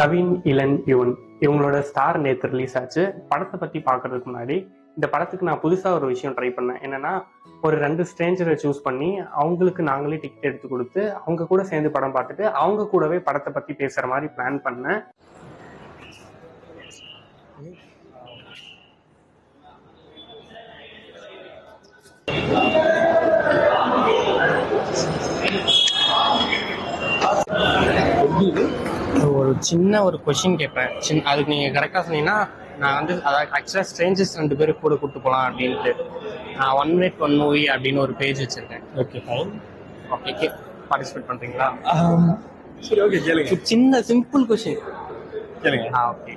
கவின், இளன், யுவன் இவங்களோட ஸ்டார் நேத்து ரிலீஸ் ஆச்சு. படத்தை பத்தி பாக்குறதுக்கு முன்னாடி இந்த படத்துக்கு நான் புதுசா ஒரு விஷயம் ட்ரை பண்ணேன். என்னன்னா, ஒரு 2 ஸ்ட்ரேஞ்சரை சூஸ் பண்ணி அவங்களுக்கு நாங்களே டிக்கெட் எடுத்து கொடுத்து அவங்க கூட சேர்ந்து படம் பார்த்துட்டு அவங்க கூடவே படத்தை பத்தி பேசுற மாதிரி பிளான் பண்ணேன். ஒரு சின்ன ஒரு கொஷின் கேட்பேன். அதுக்கு நீங்க கரெக்டா சொன்னீங்கன்னா நான் வந்து அதாவது ஆக்சுவலா ஸ்ட்ரேஞ்சர்ஸ் 2 பேரும் கூட கூட்டு போகலாம் அப்படின்ட்டு நான் 1 minute 1 movie அப்படின்னு ஒரு பேஜ் வச்சிருக்கேன். Okay fine. ஓகே, பார்ட்டிசிபேட் பண்றீங்களா? சரி ஓகே கேளுங்க. சின்ன சிம்பிள் கொஷின் கேளுங்க. ஓகே.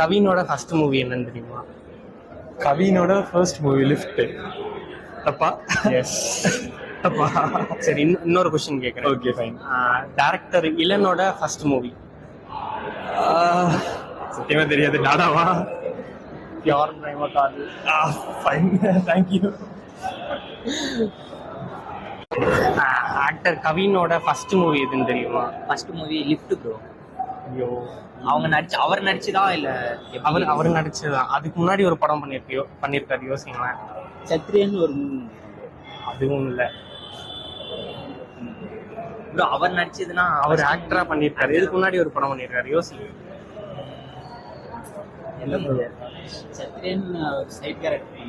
கவினோட ஃபர்ஸ்ட் மூவி என்னன்னு தெரியுமா? கவினோட ஃபர்ஸ்ட் மூவி லிஃப்ட். தப்பா? எஸ். தப்பா? சரி, இன்னொரு கொஸ்டின் கேட்குறேன். Okay fine. டைரக்டர் இளனோட ஃபர்ஸ்ட் மூவி சத்தியமா தெரியாது. டாடாவா? Pyaar Prema Kaadhal. Fine, thank you. Actor கவினோட ஃபர்ஸ்ட் மூவி எதுன்னு தெரியுமா? First movie lift bro. ஐயோ, அவர் நடிச்சுதா இல்ல அவர் நடிச்சதுதான். அதுக்கு முன்னாடி ஒரு படம் பண்ணிருக்காரு, யோசிங்களேன். சத்ரியன் ஒரு மூவி. அதுவும் இல்ல ப்ரோ. அவர் நடிச்சதுன்னா அவர் ஆக்டரா பண்ணிருக்காரு. இதுக்கு முன்னாடி ஒரு படம் பண்ணிருக்காரு, யோசிங்க. என்ன ப்ரோ? Sathriyan side character.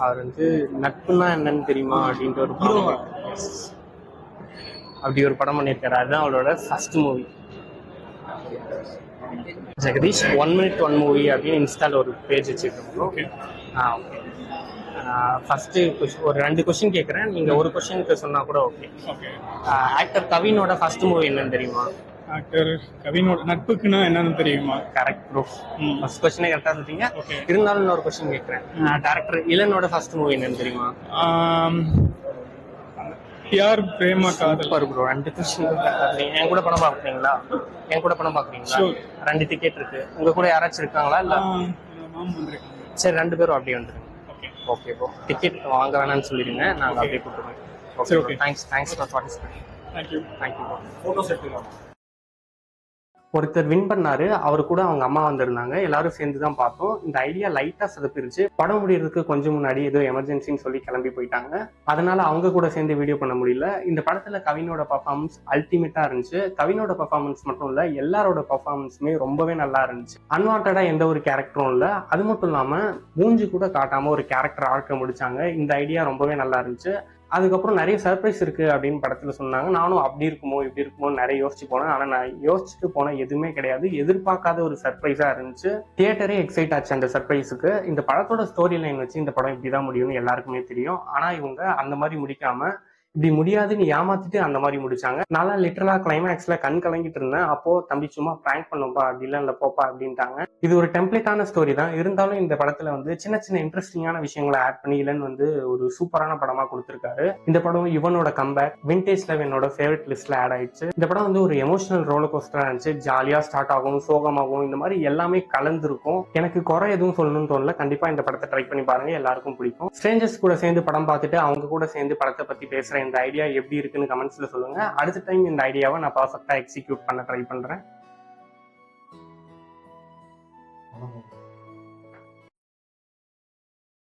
அவர் வந்து நட்புன்னா என்னன்னு தெரியுமா அப்படின்ட்டு ஒரு படம். அப்படி ஒரு படம் பண்ணிருக்காரு. அதுதான் அவரோட first movie. Jagadish 1 minute 1 movie அப்படின்னு இன்ஸ்டால ஒரு பேஜ் வச்சிருக்கோம். ஓகே. ஓகே. ஃபர்ஸ்ட் ஒரு 2 கொஸ்டின் கேட்குறேன். நீங்க ஒரு கொஸ்டினுக்கு சொன்னா கூட ஓகே. ஓகே. ஆக்டர் கவினோட ஃபர்ஸ்ட் மூவி என்னன்னு தெரியுமா? ஆக்டர் கவினோட நட்புக்குன்னா என்னன்னு தெரியுமா? Correct Bru. ஃபர்ஸ்ட் கொஸ்டினே கரெக்டா சொல்லிட்டீங்க. ஓகே. இருந்தாலும் இன்னொரு கொஸ்டின் கேட்குறேன். டைரக்டர் இளனோட ஃபர்ஸ்ட் மூவி என்னன்னு தெரியுமா? பியோர் பிரேம காதல். Super bro. 2 கொஸ்டின் என் கூட படம் பார்க்குறீங்களா? 2 டிக்கெட் இருக்கு. உங்க கூட யாராச்சும் இருக்காங்களா? இல்ல மாம் வந்திருக்காங்க. சரி, 2 பேரும் அப்படியே வந்துருங்க. Okay bro. டிக்கெட் வாங்க வேணாம்னு சொல்லிடுங்க, நாங்க அப்படியே கூப்பிடுவோம். Okay. Thanks for participating. Thank you. Thank you bro. Photos எடுத்துக்கலாம். ஒருத்தர் வின் பண்ணாரு. அவரு கூட அவங்க அம்மா வந்திருந்தாங்க. எல்லாரும் சேர்ந்து தான் பார்த்தோம். இந்த ஐடியா லைட்டா சொதப்பிருச்சு. படம் முடியறதுக்கு கொஞ்சம் முன்னாடி ஏதோ எமர்ஜென்சின்னு சொல்லி கிளம்பி போயிட்டாங்க. அதனால அவங்க கூட சேர்ந்து வீடியோ பண்ண முடியல. இந்த படத்துல கவினோட பர்ஃபார்மன்ஸ் அல்டிமேட்டா இருந்துச்சு. கவினோட பர்ஃபார்மன்ஸ் மட்டும் இல்ல, எல்லாரோட பர்ஃபார்மன்ஸுமே ரொம்பவே நல்லா இருந்துச்சு. அன்வான்டா எந்த ஒரு கேரக்டரும் இல்ல. அது மட்டும் இல்லாம மூஞ்சி கூட காட்டாம ஒரு கேரக்டர் ஆர்க்க முடிச்சாங்க. இந்த ஐடியா ரொம்பவே நல்லா இருந்துச்சு. அதுக்கப்புறம் நிறைய சர்ப்ரைஸ் இருக்கு அப்படின்னு படத்துல சொன்னாங்க. நானும் அப்படி இருக்குமோ இப்படி இருக்குமோ நிறைய யோசிச்சு போனேன். ஆனா நான் யோசிச்சுட்டு போன எதுவுமே கிடையாது. எதிர்பார்க்காத ஒரு சர்ப்ரைஸா இருந்துச்சு. தியேட்டரே எக்ஸைட் ஆச்சு அந்த சர்ப்ரைஸுக்கு. இந்த படத்தோட ஸ்டோரி லைன் வச்சு இந்த படம் இப்படிதான் முடியும்னு எல்லாருக்குமே தெரியும். ஆனா இவங்க அந்த மாதிரி முடிக்காம இப்படி முடியாதுன்னு ஏமாத்திட்டு அந்த மாதிரி முடிச்சாங்க. நல்லா லிட்டரலா கிளைமேக்ஸ்ல கண் கலங்கிட்டு இருந்தேன். அப்போ தம்பி சும்மா பிராங்க் பண்ணும்பா, அப்படி இல்ல போப்பா அப்படின்ட்டாங்க. இது ஒரு டெம்ப்ளேட்டான ஸ்டோரி தான். இருந்தாலும் இந்த படத்துல வந்து சின்ன சின்ன இன்ட்ரெஸ்டிங்கான விஷயங்களை ஆட் பண்ணி இளன் வந்து ஒரு சூப்பரான படமா கொடுத்திருக்காரு. இந்த படம் இவனோட கம்பேக் விண்டேஜ் லவ் என்னோட ஃபேவரட் லிஸ்ட்ல ஆட் ஆயிடுச்சு. இந்த படம் வந்து ஒரு எமோஷனல் ரோலர் கோஸ்டரா இருந்துச்சு. ஜாலியா ஸ்டார்ட் ஆகும், சோகமாகும், இந்த மாதிரி எல்லாமே கலந்துருக்கும். எனக்கு குறை எதுவும் சொல்லணும்னு தோணல. கண்டிப்பா இந்த படத்தை ட்ரை பண்ணி பாருங்க, எல்லாருக்கும் பிடிக்கும். ஸ்ட்ரேஞ்சர்ஸ் கூட சேர்ந்து படம் பார்த்துட்டு அவங்க கூட சேர்ந்து படத்தை பத்தி பேசுற இந்த ஐடியா எப்படி இருக்குன்னு கமெண்ட்ஸ்ல சொல்லுங்க. அடுத்த டைம் இந்த ஐடியாவை நான் பர்ஃபெக்ட்டா எக்ஸிக்யூட் பண்ண ட்ரை பண்றேன்.